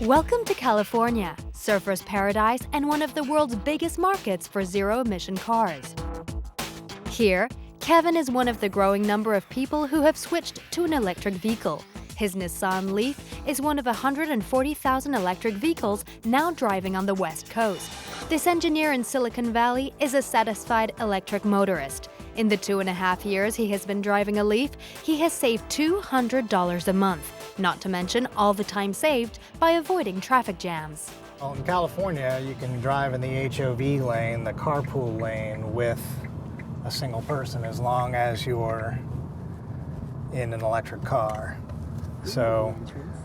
Welcome to California, surfer's paradise and one of the world's biggest markets for zero-emission cars. Here, Kevin is one of the growing number of people who have switched to an electric vehicle. His Nissan Leaf is one of 140,000 electric vehicles now driving on the West Coast. This engineer in Silicon Valley is a satisfied electric motorist. In the 2.5 years he has been driving a Leaf, he has saved $200 a month, not to mention all the time saved by avoiding traffic jams. Well, in California, you can drive in the HOV lane, the carpool lane, with a single person as long as you're in an electric car. So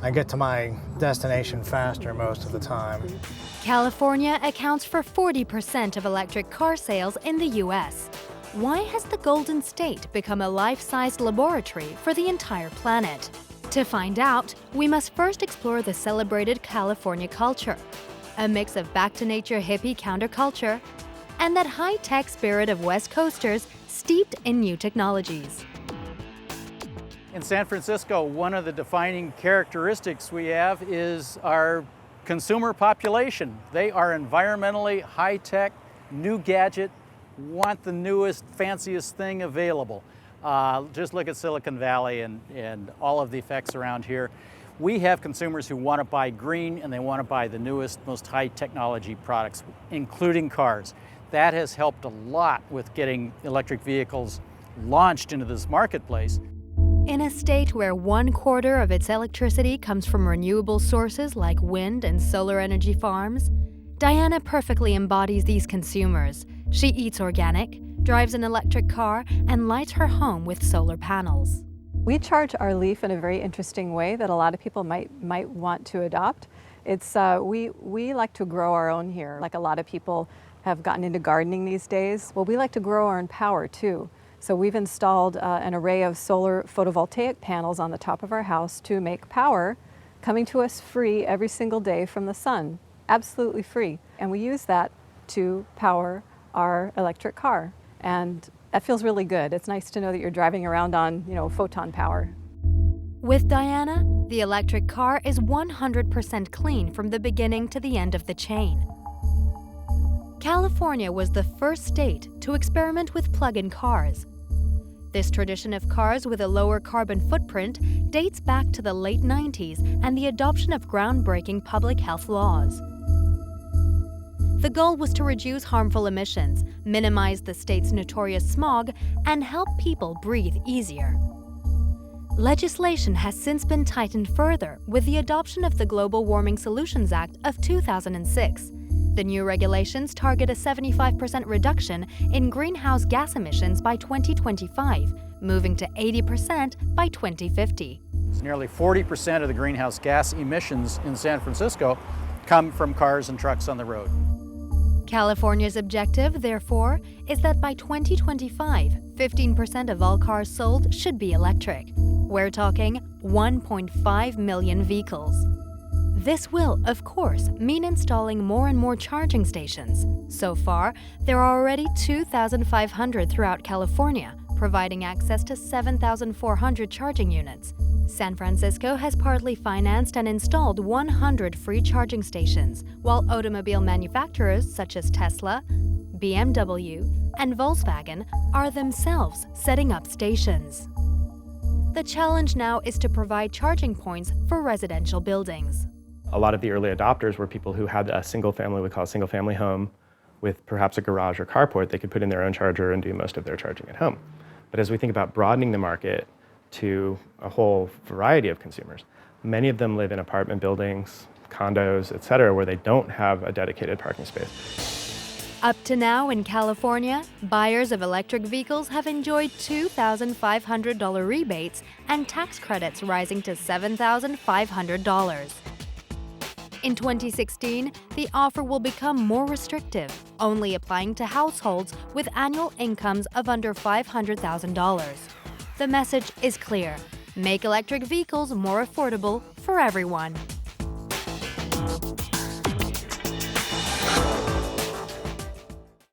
I get to my destination faster most of the time. California accounts for 40% of electric car sales in the U.S. Why has the Golden State become a life-sized laboratory for the entire planet? To find out, we must first explore the celebrated California culture, a mix of back-to-nature hippie counterculture and that high-tech spirit of West Coasters steeped in new technologies. In San Francisco, one of the defining characteristics we have is our consumer population. They are environmentally high-tech, new gadget, want the newest, fanciest thing available. Just look at Silicon Valley and all of the effects around here. We have consumers who want to buy green and they want to buy the newest, most high technology products, including cars. That has helped a lot with getting electric vehicles launched into this marketplace. In a state where 1/4 of its electricity comes from renewable sources like wind and solar energy farms, Diana perfectly embodies these consumers. She eats organic, drives an electric car, and lights her home with solar panels. We charge our Leaf in a very interesting way that a lot of people might want to adopt. It's we like to grow our own here. Like a lot of people have gotten into gardening these days. Well, we like to grow our own power too. So we've installed an array of solar photovoltaic panels on the top of our house to make power coming to us free every single day from the sun, absolutely free. And we use that to power our electric car. And that feels really good. It's nice to know that you're driving around on, photon power. With Diana, the electric car is 100% clean from the beginning to the end of the chain. California was the first state to experiment with plug-in cars. This tradition of cars with a lower carbon footprint dates back to the late 90s and the adoption of groundbreaking public health laws. The goal was to reduce harmful emissions, minimize the state's notorious smog, and help people breathe easier. Legislation has since been tightened further with the adoption of the Global Warming Solutions Act of 2006. The new regulations target a 75% reduction in greenhouse gas emissions by 2025, moving to 80% by 2050. Nearly 40% of the greenhouse gas emissions in San Francisco come from cars and trucks on the road. California's objective, therefore, is that by 2025, 15% of all cars sold should be electric. We're talking 1.5 million vehicles. This will, of course, mean installing more and more charging stations. So far, there are already 2,500 throughout California, providing access to 7,400 charging units. San Francisco has partly financed and installed 100 free charging stations, while automobile manufacturers such as Tesla, BMW, and Volkswagen are themselves setting up stations. The challenge now is to provide charging points for residential buildings. A lot of the early adopters were people who had a single family, we call a single family home, with perhaps a garage or carport. They could put in their own charger and do most of their charging at home. But as we think about broadening the market to a whole variety of consumers, many of them live in apartment buildings, condos, etc., where they don't have a dedicated parking space. Up to now in California, buyers of electric vehicles have enjoyed $2,500 rebates and tax credits rising to $7,500. In 2016, the offer will become more restrictive, only applying to households with annual incomes of under $500,000. The message is clear: make electric vehicles more affordable for everyone.